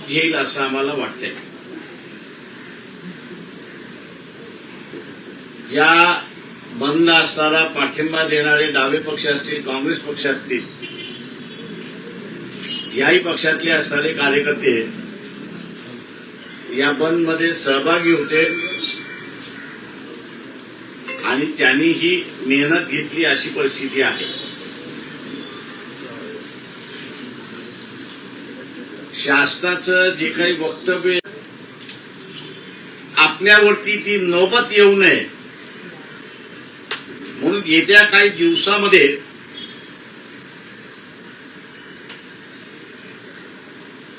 घेईल असं आम्हाला वाटतंय। या बंद असताना पाठिंबा देणारे डावे पक्ष असतील, काँग्रेस पक्ष असतील, याही पक्षातले असणारे कार्यकर्ते या बंद मध्ये सहभागी होते आणि त्यांनी ही मेहनत घेतली अशी परिस्थिती आहे। शासनाचं जे काही वक्तव्य आपल्यावरती ती नौबत येऊ नये म्हणून येत्या काही दिवसामध्ये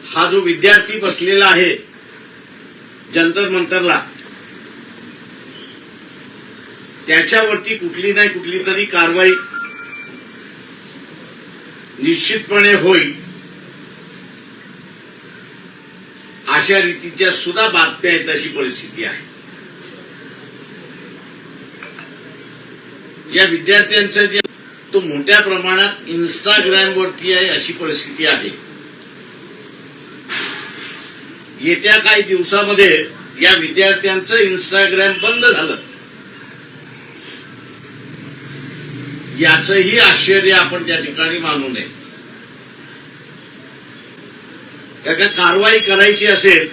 हा जो विद्यार्थी बसलेला आहे जंतर मंतरला, त्याच्यावरती कुठली नाही कुठली तरी कारवाई निश्चितपणे होईल अशा रीतीच्या सुद्धा बातम्या आहेत अशी परिस्थिती आहे। या विद्यार्थ्यांचं जे तो मोठ्या प्रमाणात इंस्टाग्राम वरती आहे अशी परिस्थिती आहे। येत्या काही दिवसामध्ये या विद्यार्थ्यांचं इंस्टाग्राम बंद झालं याचंही आश्चर्य आपण त्या ठिकाणी मानू नये। कारण कारवाई करायची असेल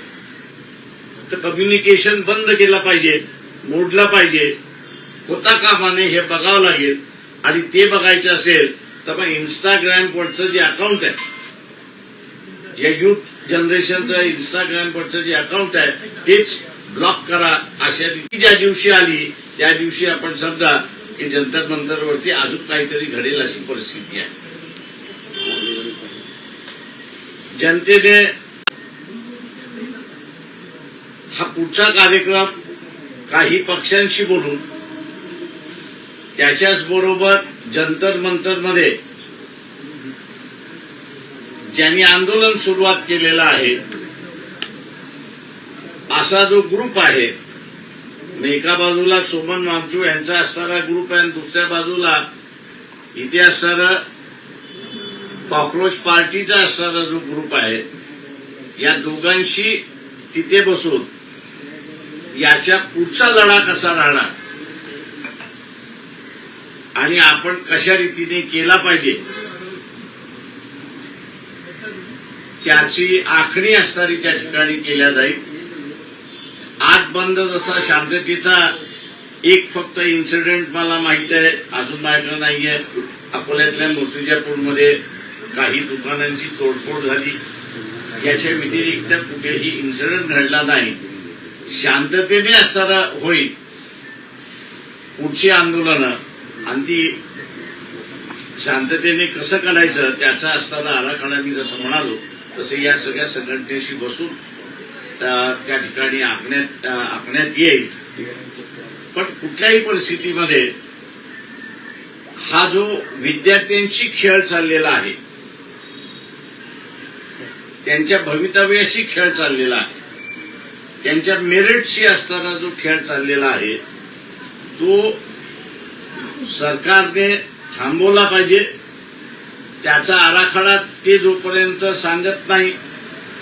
तर कम्युनिकेशन बंद केलं पाहिजे, मोडलं पाहिजे, होता कामा नये हे बघावं लागेल। आणि ते बघायचं असेल तर मग इंस्टाग्राम वरचं जे अकाउंट आहे, या युथ जनरेशनचं इंस्टाग्राम वरचं जे अकाउंट आहे तेच ब्लॉक करा अशा रीती ज्या दिवशी आली त्या दिवशी आपण समजा की जंतर मंतरवरती अजून काहीतरी घडेल अशी परिस्थिती आहे। जनतेने हा पुढचा कार्यक्रम काही पक्षांशी बोलून त्याच्याच बरोबर जंतर मंतर मध्ये ज्यांनी आंदोलन सुरुवात केलेलं आहे असा जो ग्रुप आहे, एका बाजूला सोमन वांगचूक यांचा असणारा ग्रुप आहे आणि दुसऱ्या बाजूला इथे असणारा कॉकरोच पार्टीचा असणारा जो ग्रुप आहे, या दोघांशी तिथे बसून याच्या पुढचा लढा कसा राहणार आणि आपण कशा रीतीने केला पाहिजे त्याची आखणी असणारी त्या ठिकाणी केल्या जाईल। आज बंद जसा शांततेचा एक फक्त इन्सिडेंट मला माहित आहे, अजून माझ्याकडे नाहीये, अकोल्यातल्या मूर्तिजापूरमध्ये काही दुकानांची तोडफोड झाली, याच्या व्यतिरिक्त कुठेही इन्सिडेंट घडला नाही। शांततेने असताना होईल पुढची आंदोलनं आणि ती शांततेने कसं करायचं त्याचा असताना आराखडा मी जसं म्हणालो तसं या सगळ्या संघटनेशी बसून त्या ठिकाणी आखण्यात येईल। पण कुठल्याही परिस्थितीमध्ये हा जो विद्यार्थ्यांशी खेळ चाललेला आहे, त्यांच्या भवितव्याशी खेळ चाललेला आहे, त्यांच्या मेरिटशी असताना जो खेळ चाललेला आहे तो सरकारने थांबवला पाहिजे। त्याचा आराखडा ते जोपर्यंत सांगत नाही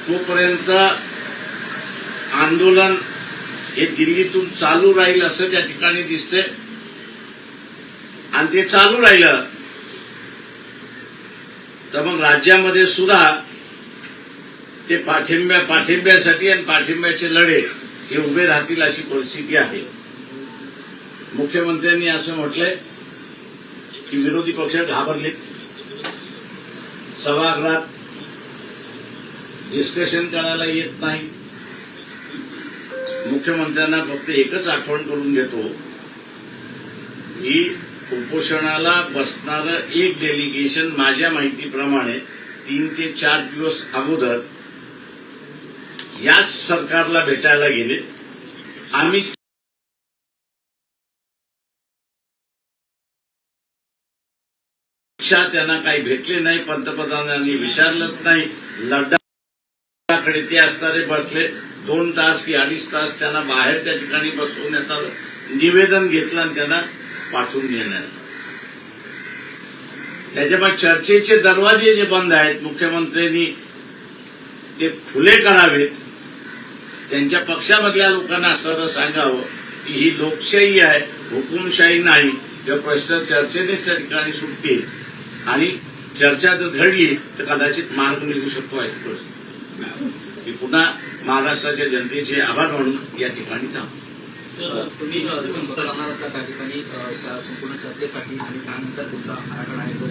तोपर्यंत आंदोलन हे दिल्लीतून चालू राहील असं त्या ठिकाणी दिसतंय आणि ते चालू राहिलं तर मग राज्यामध्ये सुद्धा ते पाठिंब्यासाठी आणि पाठिंब्याचे लढे हे उभे राहतील अशी परिस्थिती आहे। मुख्यमंत्र्यांनी असं म्हटलंय की विरोधी पक्ष घाबरले, सभागृहात डिस्कशन करायला येत नाही। मुख्यमंत्र्यांना फक्त एकच आठवण करून देतो की उपोषणाला बसणारं एक डेलिगेशन माझ्या माहितीप्रमाणे 3 ते 4 दिवस अगोदर याच सरकारला भेटायला गेले। आम्ही त्यांना काही भेटले नाही, पंतप्रधानांनी विचारलंच नाही। लड्डाकडे ते असणारे बसले 2 तास की 2.5 तास त्यांना बाहेर त्या ठिकाणी बसवण्यात आलं, निवेदन घेतलं आणि त्यांना पाठवून देण्यात। त्याच्यामुळे चर्चेचे दरवाजे जे बंद आहेत, मुख्यमंत्र्यांनी ते खुले करावेत. त्यांच्या पक्षामधल्या लोकांना असं सांगावं की ही लोकशाही आहे, हुकुमशाही नाही. किंवा प्रश्न चर्चेनेच त्या ठिकाणी सुटतील आणि चर्चा जर घडली तर कदाचित मार्ग निघू शकतो आहे. मी पुन्हा महाराष्ट्राच्या जनतेचे आभार मानून या ठिकाणी थांबतो. तुम्ही स्वतः राहणार त्या ठिकाणी त्या संपूर्ण चर्चेसाठी आणि त्यानंतर तुमचा आराखडा आहे तो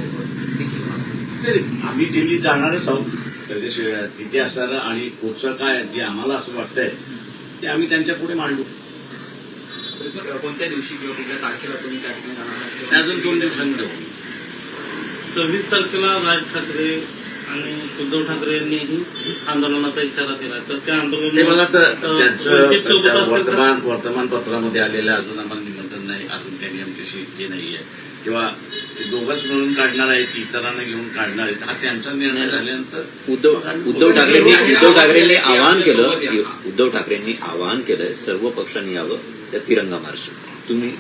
आम्ही दिल्लीत जाणारच आहोत. त्याच्याशिवाय तिथे असणारं आणि पुढचं काय जे आम्हाला असं वाटतंय ते आम्ही त्यांच्या पुढे मांडू. कोणत्या दिवशी किंवा कुठल्या तारखेला तुम्ही त्या ठिकाणी जाणार? अजून 2 दिवसांनी जाऊ. 26 तारखेला राज ठाकरे आणि उद्धव ठाकरे यांनीही आंदोलनाचा इशारा दिला. तर त्या ते मला वाटतं त्यांचं आंदोलन वर्तमानपत्रामध्ये आलेलं अजून आम्हाला निमंत्रण नाही. अजून त्यांनी आमच्याशी हे नाहीये किंवा ते दोघंच मिळून काढणार आहेत, इतरांना घेऊन काढणार आहेत. हा त्यांचा निर्णय झाल्यानंतर उद्धव ठाकरेंनी आवाहन केलंय सर्व पक्षांनी यावं त्या तिरंगा मार्च.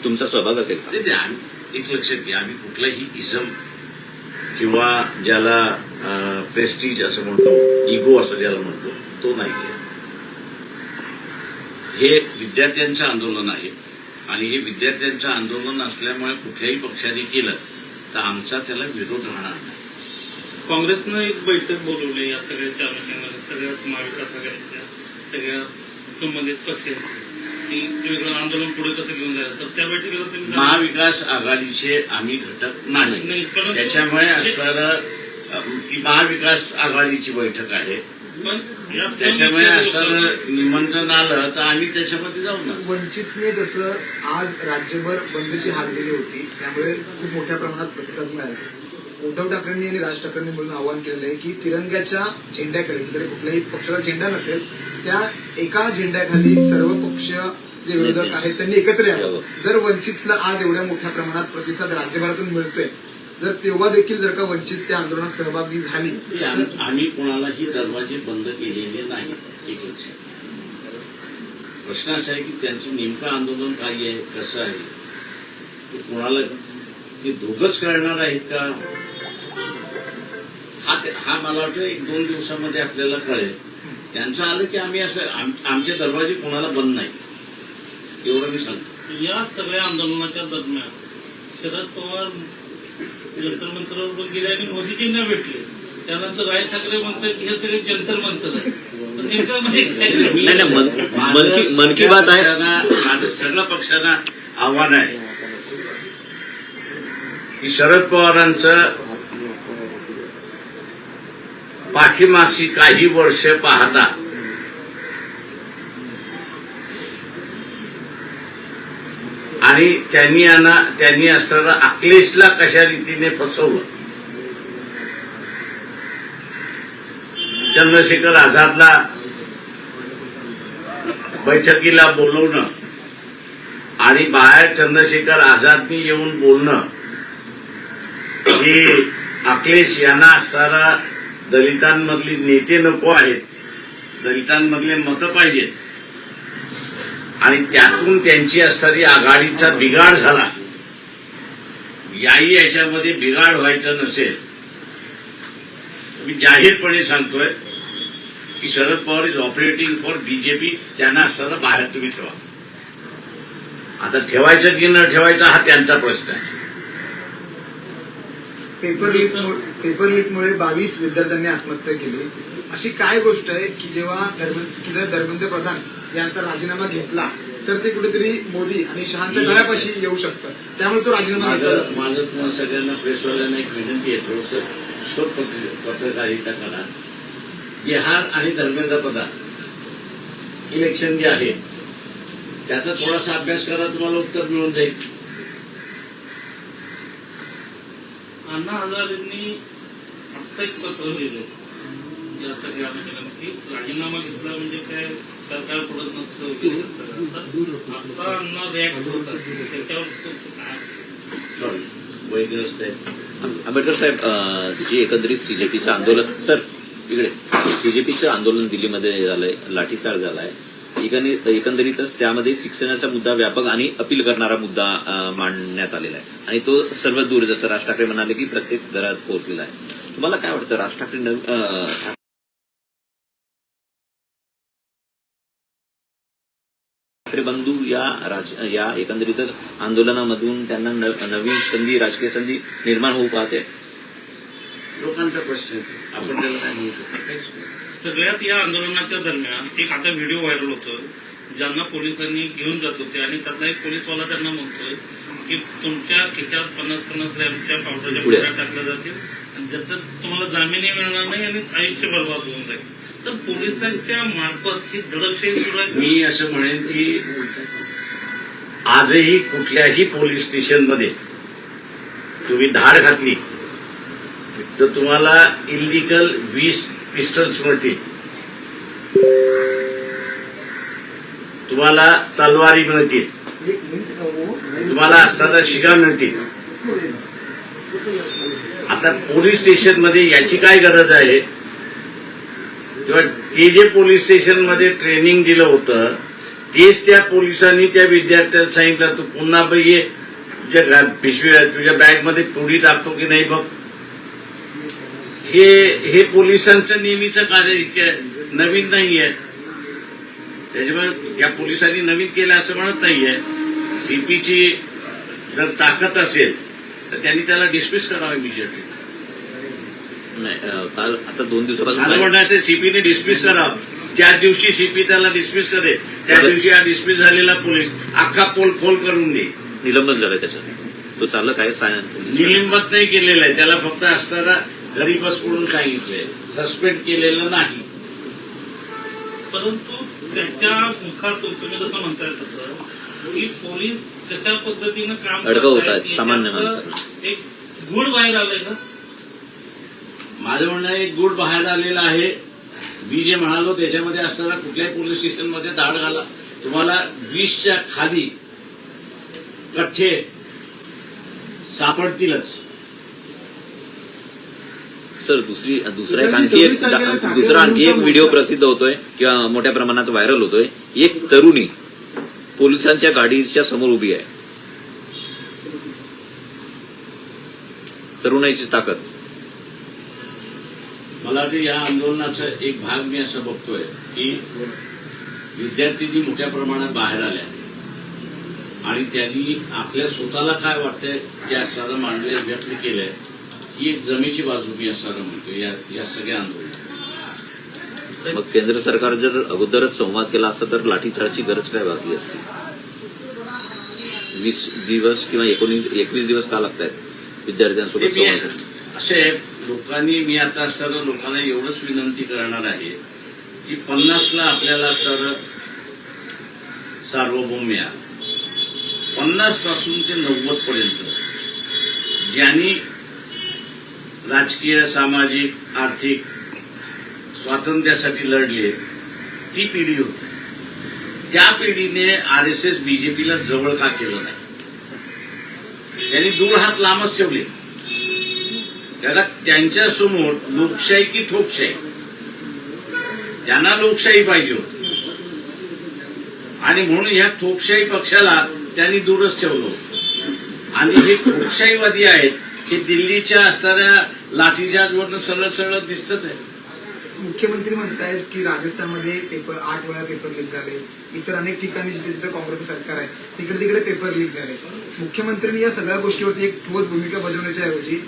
तुमचा सहभाग असेल का? ते आम्ही एक लक्षात घ्या, आम्ही कुठलाही इझम किंवा ज्याला प्रेस्टीज असं म्हणतो, इगो असं ज्याला म्हणतो, तो नाही. हे विद्यार्थ्यांचं आंदोलन आहे आणि हे विद्यार्थ्यांचं आंदोलन असल्यामुळे कुठल्याही पक्षाने केलं तर आमचा त्याला विरोध राहणार नाही. काँग्रेसनं एक बैठक बोलवली या सगळ्याच्या अनुषंगाने, सगळ्यात महाविकास आघाडीच्या सगळ्या संबंधित पक्षांची की वेगळं आंदोलन पुढे कसं घेऊन जायचं. तर त्या बैठकीला तुम्ही महाविकास आघाडीचे आम्ही घटक नाही. त्याच्यामुळे असणारं ती महाविकास आघाडीची बैठक आहे. त्याच्यामुळे असणारं निमंत्रण आलं तर आम्ही त्याच्यामध्ये जाऊ ना. वंचितने जसं आज राज्यभर बंदची हाक दिली होती त्यामुळे खूप मोठ्या प्रमाणात प्रतिसाद मिळाला. उद्धव ठाकरेंनी आणि राज ठाकरेंनी मिळून आवाहन केलेलं आहे की तिरंग्याच्या झेंड्याकडे, तिकडे कुठल्याही पक्षाचा झेंडा नसेल, त्या एका झेंड्याखाली सर्व पक्ष जे विरोधक आहेत त्यांनी एकत्र यावं. जर वंचितला आज एवढ्या मोठ्या प्रमाणात प्रतिसाद राज्यभरातून मिळतोय, जर तेव्हा देखील जर का वंचित त्या आंदोलनात सहभागी झाली, आम्ही कोणालाही दरवाजे बंद केलेले नाही. एक लक्षात. प्रश्न असा आहे की त्यांचं नेमकं आंदोलन काय आहे, कसं आहे, ते कोणाला ते दोघंच करणार आहेत का, हा मला वाटतं 1-2 दिवसामध्ये आपल्याला कळेल. त्यांचं आलं की आम्ही असं आमचे दरवाजे कोणाला बंद नाही, एवढं मी सांगतो. या सगळ्या आंदोलनाच्या दरम्यान शरद पवार जंतर मंतरवर गेले आणि मोदीजींना भेटले. त्यानंतर राज ठाकरे म्हणतात की हे सगळे जंतर मंतर आहे. नेमकं मन की बात आहे. माझं सगळ्या पक्षांना आव्हान आहे की शरद पवारांचं पाठीमागची काही वर्ष पाहता आणि त्यांनी असणारा अखिलेशला कशा रीतीने फसवलं, चंद्रशेखर आझादला बैठकीला बोलवणं आणि बाहेर चंद्रशेखर आझादनी येऊन बोलणं की अखिलेश यांना असणारा दलितांमधली नेते नको आहेत, दलितांमधले मतं पाहिजेत आणि त्यातून त्यांची असणारी आघाडीचा बिघाड झाला. याही याच्यामध्ये बिघाड व्हायचा नसेल, मी जाहीरपणे सांगतोय की Sharad Pawar is operating for BJP. त्यांना असताना बाहेर तुम्ही ठेवा. आता ठेवायचं की न ठेवायचं हा त्यांचा प्रश्न आहे. पेपर लीकमुळे 22 विद्यार्थ्यांनी आत्महत्या केली. अशी काय गोष्ट आहे की जेव्हा जर धर्मेंद्र प्रधान यांचा राजीनामा घेतला तर ते कुठेतरी मोदी आणि शहांच्या गळ्यापाशी येऊ शकतं, त्यामुळे तो राजीनामा घेतला. माझं तुम्हाला सगळ्यांना प्रेसवाल्यांना एक विनंती आहे, थोडंसं पत्रकारिता करा. बिहार आणि धर्मेंद्र प्रधान इलेक्शन जे आहे त्याचा थोडासा अभ्यास करा, तुम्हाला उत्तर मिळून जाईल. अण्णा हजारेंनी आत्ता एक पत्र लिहिलं या सगळ्या की राजीनामा घेतला म्हणजे काय सरकार पडत नसतं. आता अण्णा रिॲक्ट होतात त्याच्यावर वैग्रस्त आहे. आंबेडकर साहेब, जी एकंदरीत सीजेपीचं आंदोलन, सर इकडे, सीजेपीचं आंदोलन दिल्लीमध्ये झालंय, लाठीचार्ज झालाय, एकंदरीतच त्यामध्ये शिक्षणाचा मुद्दा व्यापक आणि अपील करणारा मुद्दा मांडण्यात आलेला आहे आणि तो सर्व दूर, जसं राज ठाकरे म्हणाले की प्रत्येक घरात पोहोचलेला आहे. तुम्हाला काय वाटतं, राज ठाकरे ठाकरे बंधू या एकंदरीतच आंदोलनामधून त्यांना नवीन संधी, राजकीय संधी निर्माण होऊ पाहते. लोकांचा प्रश्न आहे. आपण त्याला काय म्हणू शकतो? काहीच नाही. सगळ्यात या आंदोलनाच्या दरम्यान एक आता व्हिडिओ व्हायरल होतो, ज्यांना पोलिसांनी घेऊन जात होते आणि त्यातला एक पोलीसवाला त्यांना म्हणतोय की तुमच्या खिशात 50-50 ग्रॅमच्या पावडरच्या पुढे. पुड्या टाकल्या जातील आणि ज्याच्यात तुम्हाला जामीनही मिळणार नाही आणि आयुष्य बर्बाद होऊन जाईल. तर पोलिसांच्या मार्फत ही दडपशाही सुरू आहे. मी असं म्हणेन की आजही कुठल्याही पोलीस स्टेशनमध्ये तुम्ही धाड घातली तर तुम्हाला इलिगल 20 पिस्टल्स मिळतील, तुम्हाला तलवारी मिळतील, तुम्हाला असताना शिगा मिळतील. आता पोलीस स्टेशनमध्ये याची काय गरज आहे? तेव्हा ते जे पोलीस स्टेशनमध्ये ट्रेनिंग दिलं होतं तेच त्या पोलिसांनी त्या विद्यार्थ्याला सांगितलं तू पुन्हा बघ ये तुझ्या पिशव्या तुझ्या बॅगमध्ये पुडी टाकतो की नाही बघ. हे पोलिसांचं नेहमीचं कार्य इतकं नवीन नाहीये. त्याच्यामुळे या पोलिसांनी नवीन केलं असं म्हणत नाहीये. सीपीची जर ताकद असेल तर त्यांनी त्याला डिस्मिस करावं इमिजिएटली. नाही, काल आता 2 दिवसापासून माझं म्हणणं असेल सीपीने डिस्मिस करावं. ज्या दिवशी सीपी त्याला डिस्मिस करेल त्या दिवशी हा डिस्मिस झालेला पोलीस अख्खा पोल खोल करून दे. निलंबन झालं त्याच्यात. तो चाललं काय निलंबित नाही केलेलं आहे, त्याला फक्त असताना घरी बस म्हणून सांगितलंय, सस्पेंड केलेलं नाही. परंतु त्याच्या मुखातून तुम्ही जसं म्हणताय तसं की पोलीस कशा पद्धतीनं काम अडकवत करतायत आहेत सामान्य याच्यातलं माणसाला. एक गुण बाहेर आलंय का? माझं म्हणणं आहे एक गुड बाहेर आलेला आहे. मी जे म्हणालो त्याच्यामध्ये असताना कुठल्याही पोलीस स्टेशनमध्ये धाड घाला, तुम्हाला 20च्या खाली कठ्ठे सापडतीलच. सर दुसरा आणखी एक व्हिडिओ प्रसिद्ध होतोय किंवा मोठ्या प्रमाणात व्हायरल होतोय. एक तरुणी पोलिसांच्या गाडीच्या समोर उभी आहे. तरुणाईची ताकद. मला वाटतं या आंदोलनाचा एक भाग मी असं बघतोय की विद्यार्थ्यांनी मोठ्या प्रमाणात बाहेर आल्या आणि त्यांनी आपल्या स्वतःला काय वाटतंय ते असताना मांडले व्यक्त केलंय. ही एक जमेची बाजू मी असताना म्हणतो या सगळ्या आंदोलनात. मग केंद्र सरकार जर अगोदरच संवाद केला असता तर लाठीचार्जची गरज काय भासली असती? 20 दिवस किंवा 21 दिवस का लागत आहेत विद्यार्थ्यांसोबत संवाद करायला? असे लोकांनी मी आता असताना लोकांना एवढंच विनंती करणार आहे की 50ला आपल्याला सर सार्वभौम मिळालं. 50 पासून ते 90 पर्यंत ज्यांनी राजकीय, सामाजिक, आर्थिक स्वातंत्र्यासाठी लढले ती पिढी होती. त्या पिढीने RSS बीजेपीला जवळ का केलं नाही? त्यांनी दूर हात लांबच ठेवले. त्याला त्यांच्यासमोर लोकशाही की ठोकशाही, त्यांना लोकशाही पाहिजे होती आणि म्हणून ह्या ठोकशाही पक्षाला त्यांनी दूरच ठेवलं. आणि हे ठोकशाहीवादी आहेत हे दिल्लीच्या असणाऱ्या लाठीचार्जवरनं सरळ सरळ दिसतच आहे. मुख्यमंत्री म्हणतायत की राजस्थानमध्ये 8 वेळा पेपर लीक झाले, इतर अनेक ठिकाणी जिथे जिथे काँग्रेसचं सरकार आहे तिकडे पेपर लीक झाले. मुख्यमंत्र्यांनी या सगळ्या गोष्टीवरती एक ठोस भूमिका बजावण्याच्या ऐवजी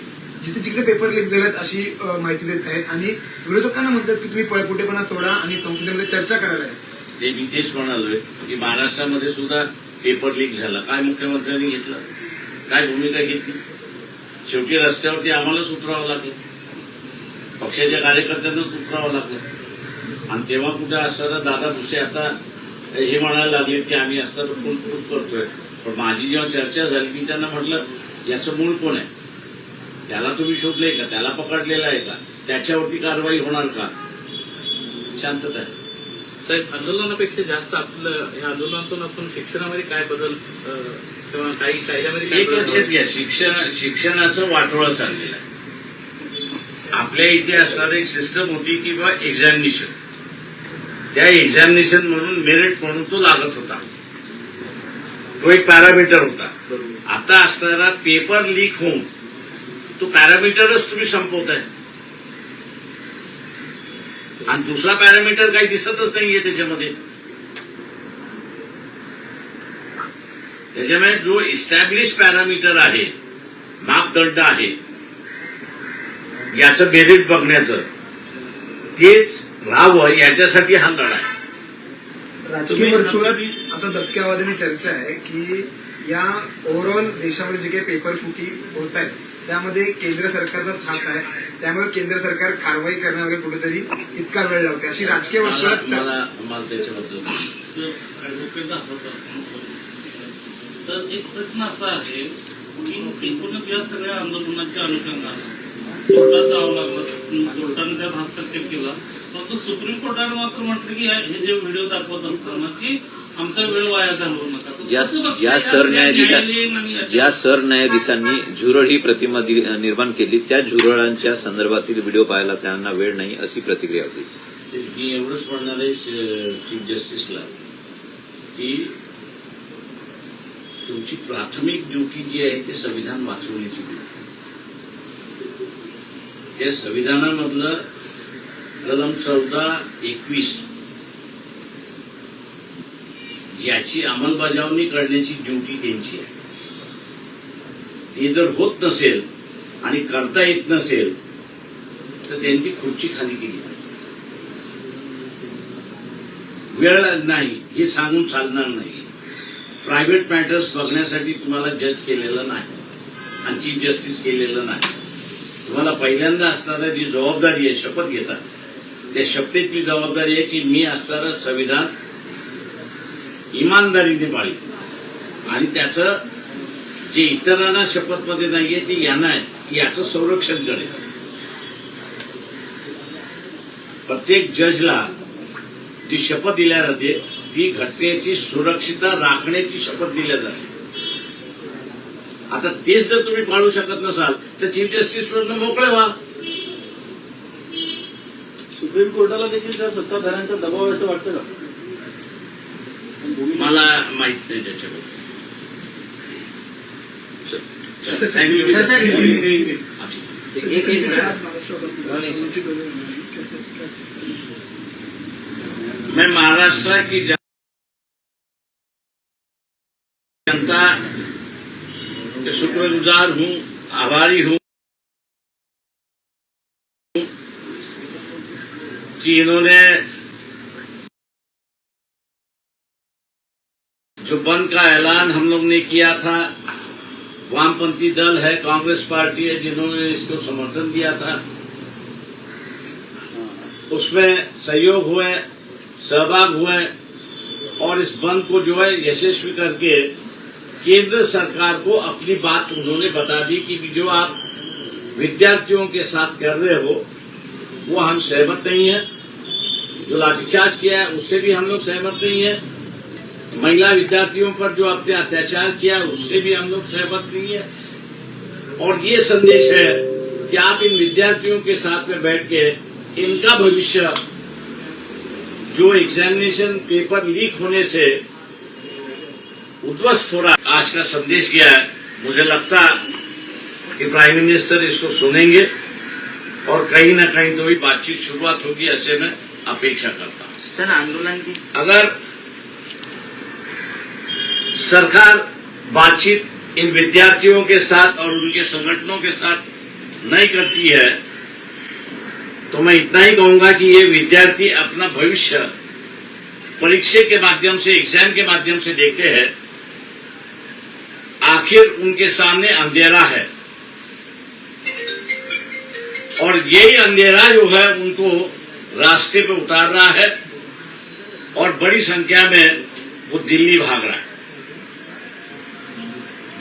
जिथे जिकडे पेपर लीक झालेत अशी माहिती देत आहेत आणि विरोधकांना म्हणतात की तुम्ही पळपुटेपणा सोडा आणि संसदेमध्ये चर्चा करायला आहे. ते मी तेच म्हणालोय की महाराष्ट्रामध्ये सुद्धा पेपर लीक झाला. काय मुख्यमंत्र्यांनी घेतलं? काय भूमिका घेतली? शेवटी रस्त्यावरती आम्हालाच उतरावं लागलं, पक्षाच्या कार्यकर्त्यांनाच उतरावं लागलं. आणि तेव्हा कुठे असताना दादा भुसे आता हे म्हणायला लागले की आम्ही असताना फुल करतोय. पण माझी जेव्हा चर्चा झाली मी त्यांना म्हटलं याचं मूळ कोण आहे? त्याला तुम्ही शोधले का? त्याला पकडलेला आहे का? त्याच्यावरती कारवाई होणार का? शांतता आहे. साहेब, आंदोलनापेक्षा जास्त आपलं या आंदोलनातून आपण शिक्षणामध्ये काय बदल किंवा काही कायद्यामध्ये काय एक बदल लक्षात घ्या, शिक्षणाचं वाटोळं चाललेलं आहे. आपल्या इथे असणारी एक सिस्टम होती की बा एक्झामिनेशन, त्या एक्झामिनेशन म्हणून मेरिट म्हणून तो लागत होता, तो एक पॅरामीटर होता. आता असणारा पेपर लीक होऊन तो पॅरामीटरच तुम्ही संपवताय आणि दुसरा पॅरामीटर काही दिसतच नाहीये त्याच्यामध्ये. त्याच्यामुळे जो इस्टॅब्लिश पॅरामीटर आहे, मापदंड आहे याचं मेरिट बघण्याचं, तेच राहावं याच्यासाठी हा लढा आहे. राजकीय वर्तुळात आता दबक्यावादाने चर्चा आहे की या ओव्हरऑल देशामध्ये जे काही पेपर फुटी होत आहे त्यामध्ये केंद्र सरकारचाच हात आहे, त्यामुळे केंद्र सरकार कारवाई करण्यामध्ये कुठेतरी इतका वेळ लावते, अशी राजकीय वर्तुळात मला त्याच्याबद्दल ऍडव्होकेट दाखवतात. तर एक प्रश्न असा आहे की एकूणच या सगळ्या आंदोलनाच्या अनुषंगानं कोर्टात जावं लागलं, कोर्टाने त्यात हस्तक्षेप केला, परंतु सुप्रीम कोर्टाने मात्र म्हटलं की हे जे व्हिडिओ दाखवत असताना की आमचा वेळ वाया घालवू नका. ज्या सरन्यायाधीशांनी झुरळ ही प्रतिमा निर्माण केली त्या झुरळांच्या संदर्भातील व्हिडिओ पाहायला त्यांना वेळ नाही, अशी प्रतिक्रिया होती. मी एवढंच म्हणणार आहे चीफ जस्टिसला की तुमची प्राथमिक ड्युटी जी आहे ते संविधान वाचवण्याची ड्युटी. त्या संविधानामधलं कलम 14-21 याची अंमलबजावणी करण्याची ड्युटी त्यांची आहे. ते जर होत नसेल आणि करता येत नसेल तर त्यांची खुर्ची खाली केली पाहिजे. वेळ नाही हे सांगून चालणार नाही. प्रायव्हेट मॅटर्स बघण्यासाठी तुम्हाला जज केलेलं नाही आणि चीफ जस्टिस केलेलं नाही. तुम्हाला पहिल्यांदा असणारा जी जबाबदारी आहे, शपथ घेता, त्या शपथेतली जबाबदारी आहे की मी असणारं संविधान इमानदारीने पाळीन आणि त्याचं जे इतरांना शपथमध्ये नाहीये ते यांना आहे याचं संरक्षण करेल. प्रत्येक जजला जी शपथ दिल्या जाते ती घटनेची सुरक्षितता राखण्याची शपथ दिल्या जाते. आता तेच जर तुम्ही पाळू शकत नसाल तर चीफ जस्टिसवरनं मोकळे व्हा. सुप्रीम कोर्टाला देखील त्या सत्ताधाऱ्यांचा दबाव असं वाटतं का? मला माहित नाही त्याच्याबद्दल. थँक्यू. मैं महाराष्ट्र की जनता के शुक्रगुजार हूं, आभारी हूं कि इन्होंने जो बंद का ऐलान हम लोग ने किया था, वामपंथी दल है, कांग्रेस पार्टी है जिन्होंने इसको समर्थन दिया था, उसमें सहयोग हुए, सहभाग हुए और इस बंद को जो है यशस्वी करके केंद्र सरकार को अपनी बात उन्होंने बता दी कि जो आप विद्यार्थियों के साथ कर रहे हो वो हम सहमत नहीं है. जो लाठीचार्ज किया है उससे भी हम लोग सहमत नहीं है. महिला विद्यार्थियों पर जो आपने अत्याचार किया उससे भी हम लोग सहमत नहीं है. और ये संदेश है कि आप इन विद्यार्थियों के साथ में बैठ के इनका भविष्य जो एग्जामिनेशन पेपर लीक होने से उद्ध्वस्त हो रहा, आज का संदेश गया है. मुझे लगता कि प्राइम मिनिस्टर इसको सुनेंगे और कहीं ना कहीं तो भी बातचीत शुरुआत होगी, ऐसे मैं अपेक्षा करता हूं. सर आंदोलन की अगर सरकार बातचीत इन विद्यार्थियों के साथ और उनके संगठनों के साथ नहीं करती है तो मैं इतना ही कहूंगा कि ये विद्यार्थी अपना भविष्य परीक्षा के माध्यम से, एग्जाम के माध्यम से देखते हैं. आखिर उनके सामने अंधेरा है और यही अंधेरा जो है उनको रास्ते पे उतार रहा है और बड़ी संख्या में वो दिल्ली भाग रहा है.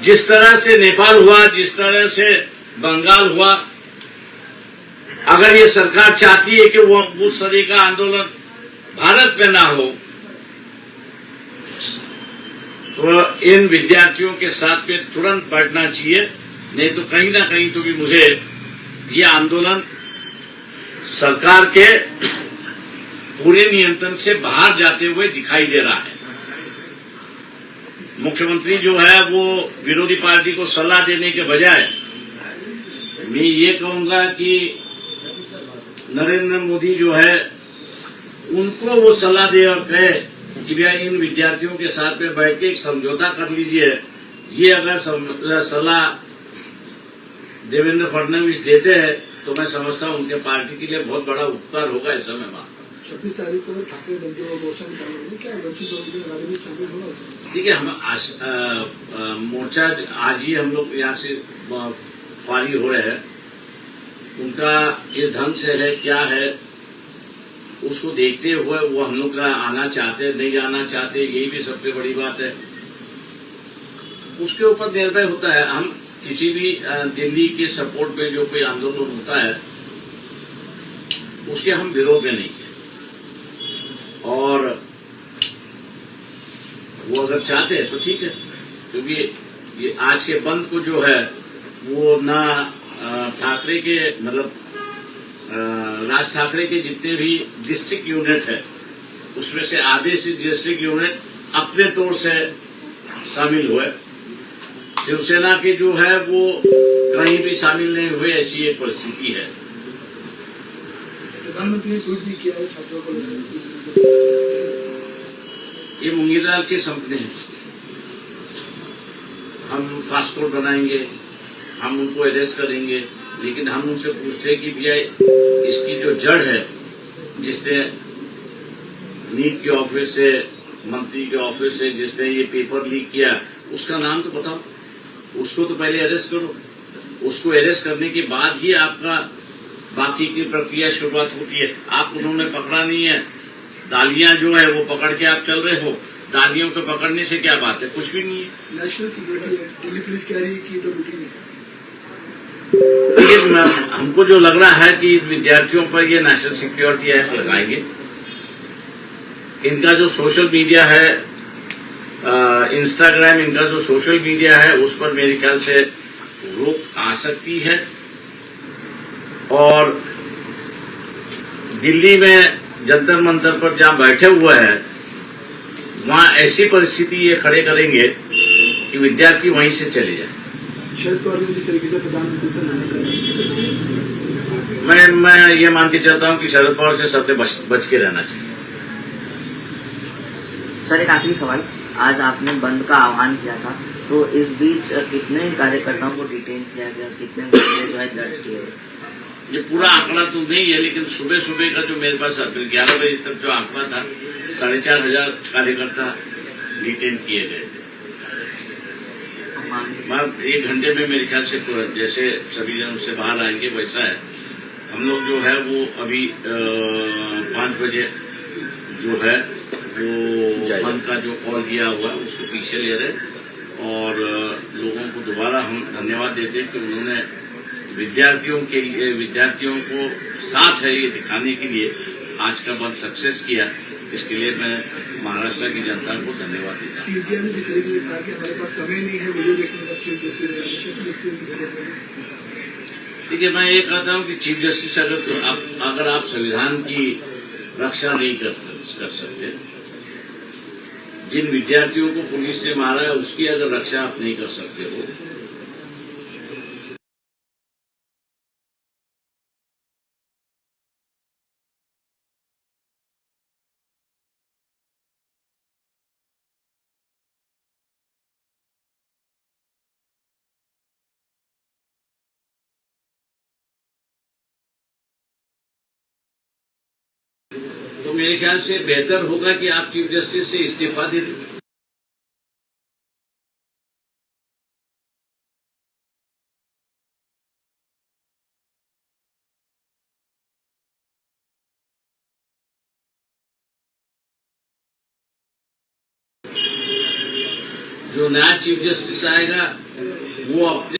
जिस तरह से नेपाल हुआ, जिस तरह से बंगाल हुआ, अगर ये सरकार चाहती है कि वो उस तरह का आंदोलन भारत में ना हो तो इन विद्यार्थियों के साथ में तुरंत बैठना चाहिए. नहीं तो कहीं ना कहीं तो भी मुझे ये आंदोलन सरकार के पूरे नियंत्रण से बाहर जाते हुए दिखाई दे रहा है. मुख्यमंत्री जो है वो विरोधी पार्टी को सलाह देने के बजाय मैं ये कहूंगा कि नरेंद्र मोदी जो है उनको वो सलाह दे और कहे कि भैया इन विद्यार्थियों के साथ में बैठ के एक समझौता कर लीजिए। ये अगर सलाह देवेंद्र फडणवीस देते हैं तो मैं समझता हूं उनके पार्टी के लिए बहुत बड़ा उपकार होगा, ऐसा मैं मानता हूँ। 26 तारीख को ठाकरे बंधु और मोर्चा निकालना होगी, क्या वंचित बहुजन के बारे में शामिल होना होगा? ठीक है, मोर्चा आज ही हम लोग यहाँ से फारिग हो रहे हैं। उनका किस ढंग से है, क्या है, उसको देखते हुए वो हम लोग आना चाहते नहीं आना चाहते, यही भी सबसे बड़ी बात है। उसके ऊपर निर्भर होता है। हम किसी भी दिल्ली के सपोर्ट में जो कोई आंदोलन होता है उसके हम विरोध में नहीं किए, और वो अगर चाहते हैं तो ठीक है, क्योंकि ये आज के बंद को जो है वो ना ठाकरे के मतलब राज ठाकरे के जितने भी डिस्ट्रिक्ट यूनिट है उसमें से आधे से डिस्ट्रिक्ट यूनिट अपने तौर से शामिल हुए। शिवसेना के जो है वो कहीं भी शामिल नहीं हुए, ऐसी एक परिस्थिति है। प्रधानमंत्री ने ट्वीट भी किया है छात्रों को। ये मुंगीलाल के सपने हैं। हम फास्ट कोड बनाएंगे, हम उनको अरेस्ट करेंगे, लेकिन हम उनसे पूछते हैं कि भैया इसकी जो जड़ है, जिसने नीट के ऑफिस से, मंत्री के ऑफिस से जिसने ये पेपर लीक किया, उसका नाम तो बताओ। उसको तो पहले अरेस्ट करो। उसको अरेस्ट करने के बाद ही आपका बाकी की प्रक्रिया शुरुआत होती है। आप उन्होंने पकड़ा नहीं है, दालियां जो है वो पकड़ के आप चल रहे हो। दालियों को पकड़ने से क्या बात है, कुछ भी नहीं है। National security act Delhi police कह रही है कि तो रुकी नहीं। लेकिन हमको जो लग रहा है कि विद्यार्थियों पर ये नेशनल सिक्योरिटी एक्ट लगाएंगे। इनका जो सोशल मीडिया है, इंस्टाग्राम, इनका जो सोशल मीडिया है उस पर मेरे ख्याल से रोक आ सकती है। और दिल्ली में जंतर मंतर पर जहां बैठे हुए हैं वहां ऐसी परिस्थिति ये खड़े करेंगे कि विद्यार्थी वहीं से चले जाए। शरद पवार ने जिस तरीके से प्रधानमंत्री से मना कर मैं ये मान के चलता हूं कि शरद पवार से सबने बच के रहना चाहिए। सर, एक आखिरी सवाल, आज आपने बंद का आह्वान किया था, तो इस बीच कितने कार्यकर्ताओं को डिटेन किया गया, कितने मामले जो है दर्ज किए गए? ये पूरा आंकड़ा तो नहीं है, लेकिन सुबह सुबह का जो मेरे पास 11 बजे तक जो आंकड़ा था, 4,500 कार्यकर्ता डिटेन किए गए थे। एक घंटे में मेरे ख्याल से जैसे सभी जन उससे बाहर आएंगे वैसा है। हम लोग जो है वो अभी 5 बजे जो है वो बंद का जो कॉल दिया हुआ है उसको पीछे ले रहे, और लोगों को दोबारा हम धन्यवाद देते हैं कि उन्होंने विद्यार्थियों को साथ है ये दिखाने के लिए आज का बंद सक्सेस किया। इसके लिए मैं महाराष्ट्र की जनता को धन्यवाद देता हूँ। सीबीआई ने जिस तरीके से कहा कि हमारे पास समय नहीं है वीडियो देखने का, चीफ जस्टिस। देखिए, मैं ये कहता हूँ कि चीफ जस्टिस अगर आप संविधान की रक्षा नहीं कर सकते, जिन विद्यार्थियों को पुलिस ने मारा है उसकी अगर रक्षा आप नहीं कर सकते हो, तो मेरे ख्याल से बेहतर होगा कि आप चीफ जस्टिस से इस्तीफा दे दें। जो नया चीफ जस्टिस आएगा वो अपने